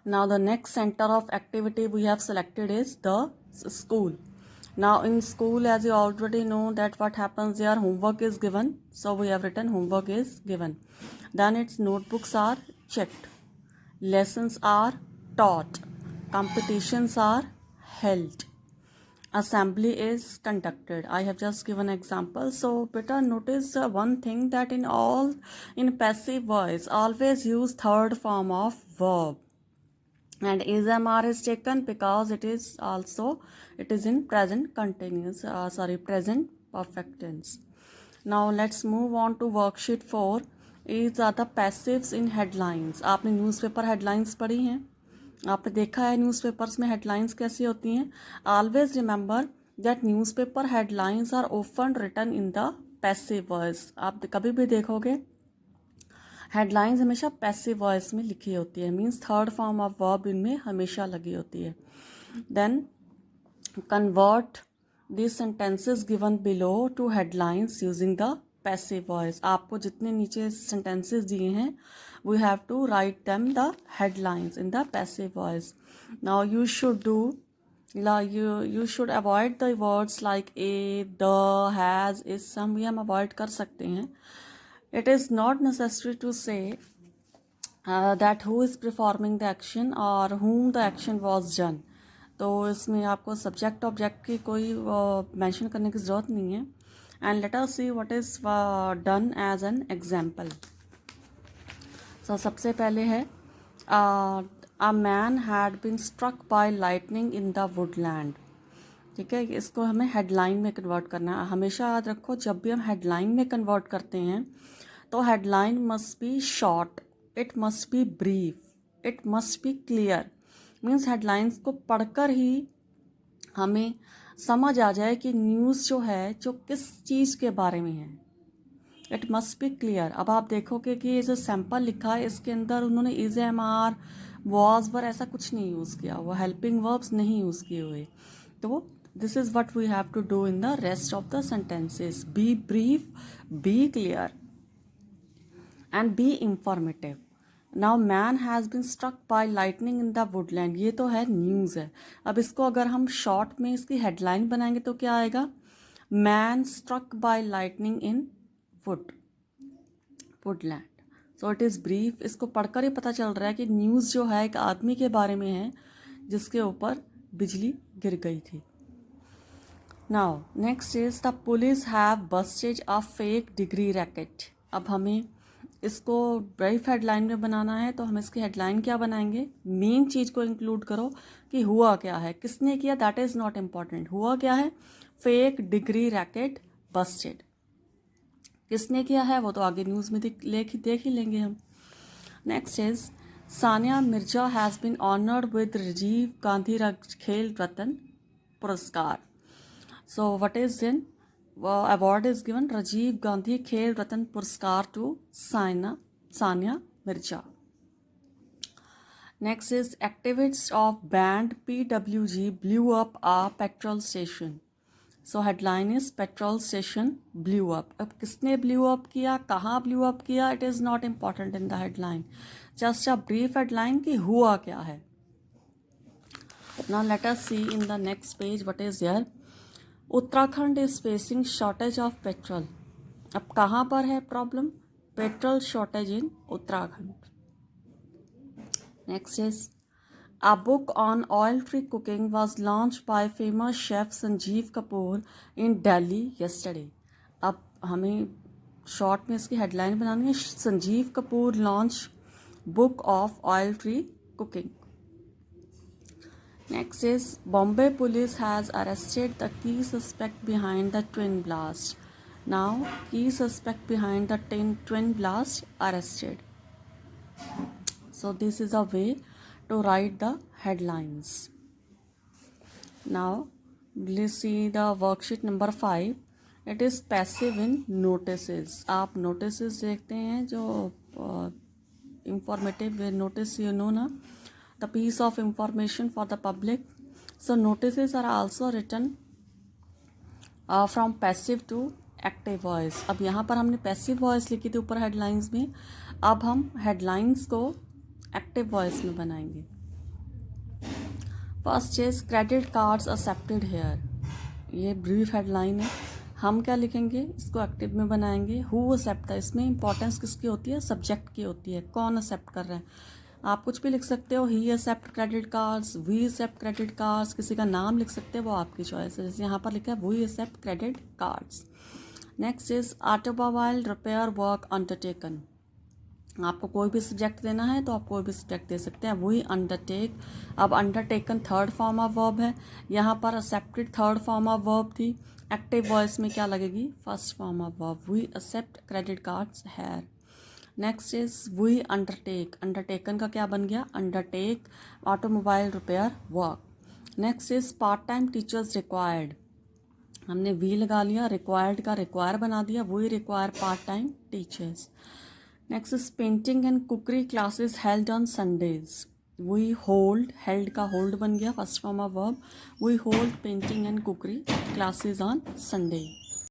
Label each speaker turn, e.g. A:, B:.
A: Now the next center of activity we have selected is the school. Now in school, as you already know that what happens there, homework is given, so we have written homework is given. Then its notebooks are checked, lessons are taught, competitions are held, assembly is conducted. I have just given example. So better notice one thing, that in passive voice always use third form of verb, and ismr is taken because it is in present continuous present perfect tense. Now let's move on to worksheet 4. Is are the passives in headlines. आपने newspaper headlines पढ़ी हैं, आपने देखा है newspapers में headlines कैसी होती हैं. Always remember that newspaper headlines are often written in the passive voice. आप कभी भी देखोगे हेडलाइंस हमेशा पैसिव वॉइस में लिखी होती है, means third form of verb इनमें हमेशा लगी होती है. Then convert this sentences given below to headlines using the passive voice. आपको जितने नीचे सेंटेंसेस दिए हैं we have to write them the headlines in the passive voice. Now you should do you should avoid the words like a, the, has, is, some. भी हम avoid कर सकते हैं. It is not necessary to say that who is performing the action or whom the action was done. तो इसमें आपको subject object की कोई मेंशन करने की ज़रूरत नहीं है. And let us see what is done as an example. So सबसे पहले है a man had been struck by lightning in the woodland. ठीक है, इसको हमें हेडलाइन में कन्वर्ट करना है. हमेशा याद रखो जब भी हम हेडलाइन में कन्वर्ट करते हैं तो headline must be short, it must be brief, it must be clear. Means headlines को पढ़कर ही हमें समझ आ जाए कि न्यूज़ जो है जो किस चीज़ के बारे में है. It must be clear. अब आप देखोगे कि ये जो सैम्पल लिखा है इसके अंदर उन्होंने is am are was were ऐसा कुछ नहीं यूज़ किया, वो हेल्पिंग वर्ब्स नहीं यूज़ किए हुए. तो this is what we have to do in the rest of the sentences. Be brief, be clear and be informative. Now man has been struck by lightning in the woodland. ये तो है news है. अब इसको अगर हम short में इसकी हेडलाइन बनाएंगे तो क्या आएगा? Man struck by lightning in woodland. So it is brief. इसको पढ़कर ही पता चल रहा है कि न्यूज़ जो है एक आदमी के बारे में है जिसके ऊपर बिजली गिर गई थी. Now next is the police have busted a fake degree racket. अब हमें इसको ब्रीफ हेडलाइन में बनाना है तो हम इसकी हेडलाइन क्या बनाएंगे? मेन चीज़ को इंक्लूड करो कि हुआ क्या है, किसने किया, दैट इज़ नॉट इम्पॉर्टेंट. हुआ क्या है? Fake degree racket Busted. किसने किया है वो तो आगे न्यूज़ में देख ही लेंगे हम. Next is Sania Mirza has been honoured with Rajiv Gandhi Khel Ratna पुरस्कार. So what is in award is given Rajiv Gandhi Khel Ratan Puraskar to Sania Mirza. Next is activists of band PWG blew up a petrol station. So headline is petrol station blew up. अब किसने blew up किया, कहाँ blew up किया, it is not important in the headline. Just a brief headline कि हुआ क्या है. Now let us see in the next page what is here. Uttarakhand is facing shortage of petrol. अब कहाँ पर है problem? Petrol shortage in Uttarakhand. Next is a book on oil free cooking was launch by famous chef Sanjeev Kapoor in Delhi yesterday. अब हमें short में इसकी headline बनानी है. Sanjeev Kapoor launch book of oil free cooking. Next is Bombay police has arrested the key suspect behind the twin blast. Now key suspect behind the twin blast arrested. So this is a way to write the headlines. Now let's see the worksheet number 5. It is passive in notices. आप notices देखते हैं जो informative notice you know ना, the piece of information for the public. So notices are also written from passive to active voice. अब यहाँ पर हमने passive voice लिखी थी ऊपर headlines में. अब हम headlines को active voice में बनाएंगे. First is credit cards accepted here, ये ब्रीफ हेडलाइन है। हम क्या लिखेंगे, इसको एक्टिव में बनाएंगे। हु एक्सेप्ट, इसमें इंपॉर्टेंस किसकी होती है, सब्जेक्ट की होती है, कौन एक्सेप्ट कर रहे हैं। आप कुछ भी लिख सकते हो, he accept credit cards, we accept credit cards, किसी का नाम लिख सकते हो, वो आपकी चॉइस है। जैसे यहाँ पर लिखा है we accept credit cards. Next is automobile repair work undertaken, आपको कोई भी सब्जेक्ट देना है तो आप कोई भी सब्जेक्ट दे सकते हैं। वही अंडरटेक, अब undertaken third form of verb है, यहाँ पर accepted third form of verb थी। एक्टिव वॉइस में क्या लगेगी, first form of verb. We accept credit cards here. Next is we undertake, undertaken का क्या बन गया, undertake automobile repair work. Next is part time teachers required, हमने we लगा लिया, रिक्वायर्ड का रिक्वायर बना दिया, we require part time teachers. Next is painting and cookery classes held on Sundays, we hold, held का होल्ड बन गया first form of verb. We hold painting and cookery classes on Sunday.